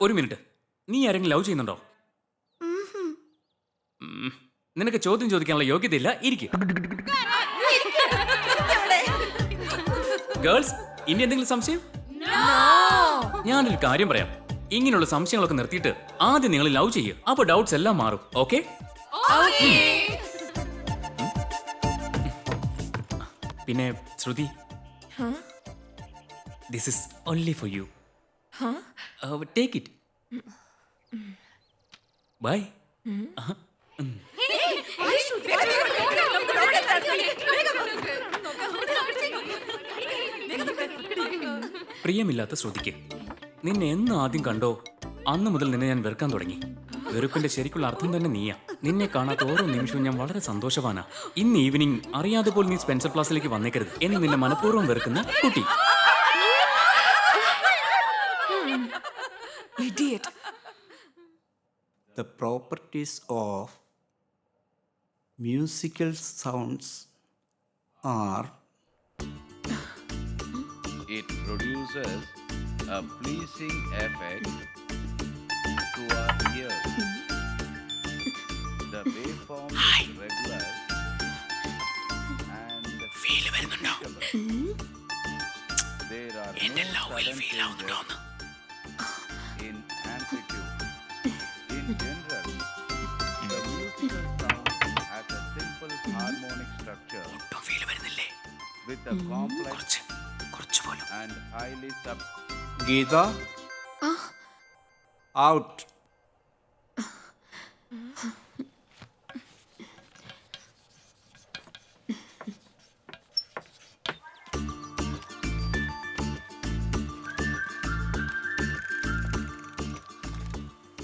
ഒരു മിനിറ്റ്, നീ ആരെങ്കിലും ലവ് ചെയ്യുന്നുണ്ടോ? നിനക്ക് ചോദ്യം ചോദിക്കാനുള്ള യോഗ്യതയില്ല. ഇരിക്കും. ഗേൾസ്, ഇനി എന്തെങ്കിലും സംശയം? ഞാനൊരു കാര്യം പറയാം. ഇങ്ങനെയുള്ള സംശയങ്ങളൊക്കെ നിർത്തിയിട്ട് ആദ്യം നിങ്ങൾ ലവ് ചെയ്യുക. അപ്പൊ ഡൗട്ട്സ് എല്ലാം മാറും. ഓക്കെ? പിന്നെ Shruti, this is only for you. Take it. Bye. പ്രിയമില്ലാത്ത ശ്രുതിക്ക്, നിന്നെ എന്ന് ആദ്യം കണ്ടോ അന്ന് മുതൽ നിന്നെ ഞാൻ വെറുക്കാൻ തുടങ്ങി. വെറുപ്പിന്റെ ശരിക്കുള്ള അർത്ഥം തന്നെ നീയാ. നിന്നെ കാണാത്ത ഓരോ നിമിഷവും ഞാൻ വളരെ സന്തോഷവാനാ. ഇന്ന് ഈവനിങ് അറിയാതെ പോലും നീ സ്പെൻസർ പ്ലാസിലേക്ക് വന്നേക്കരുത്. എന്നെ നിന്നെ മനഃപൂർവ്വം വെറുക്കുന്ന കുട്ടി. Idiot. The properties of musical sounds are it produces a pleasing effect to our ears. The waveform is regular and predictable. There are no sudden changes in amplitude. In general, the musical sound has a simple harmonic structure with a complex and highly Geeta out.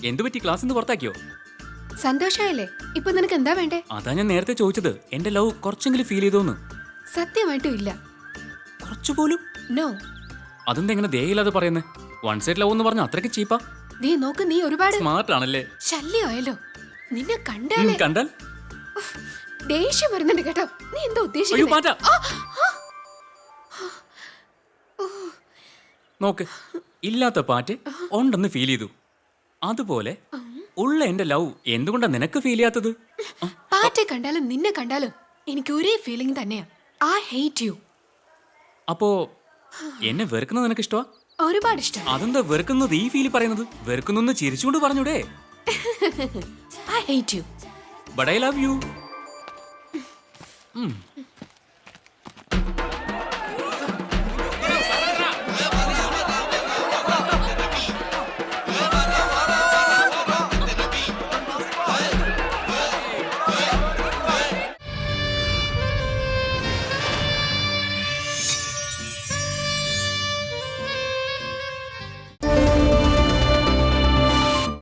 എന്തുപറ്റി? Class നിന്ന് പുറത്താക്കിയോ? സന്തോഷമായില്ലേ? ഇപ്പൊ നിനക്ക് എന്താ വേണ്ടേ? അതാ ഞാൻ നേരത്തെ ചോദിച്ചത്. എന്റെ ലവ് കുറച്ചെങ്കിലും ഫീൽ ചെയ്തോന്ന്. സത്യമായിട്ടും ഇല്ല. കുറച്ചുപോലും? നോ. അതെന്താ എങ്ങനെ ദേഹയില്ലാതെ പറയുന്നത്? വൺ സൈഡ് ലവ് എന്ന് പറഞ്ഞ അത്രയ്ക്ക് ചീപ്പാ? നീ നോക്ക്, നീ ഒരുപാട് സ്മാർട്ട് ആണല്ലേ. ശല്യമായല്ലോ. നിന്നെ കണ്ടാലേ കണ്ടാൽ ദേഷ്യം വരുന്നുണ്ട് കേട്ടോ. നീ എന്താ അയ്യോ ഉദ്ദേശിക്കുന്നത്? പാറ്റ. നോക്ക്, ഇല്ലാത്ത പാറ്റ് ഉണ്ടെന്ന് ഫീൽ ചെയ്തു. അതുപോലെ ഉള്ള എന്റെ ലവ് എന്തുകൊണ്ടാ നിനക്ക് ഫീൽ ചെയ്യാത്തത്? പാറ്റെ കണ്ടാലും നിന്നെ കണ്ടാലും എനിക്ക് ഒരേ ഫീലിംഗ് തന്നെയാ. I hate you. അപ്പോ എന്നെ വെറുക്കുന്നത് നിനക്ക് ഇഷ്ടമാ? ഒരുപാട് ഇഷ്ടം. അതെന്താ വെറുക്കുന്നത് ഈ ഫീൽ പറയുന്നത്? വെറുക്കുന്നു ചിരിച്ചുകൊണ്ട് പറഞ്ഞൂടെ? I hate you. But I love you.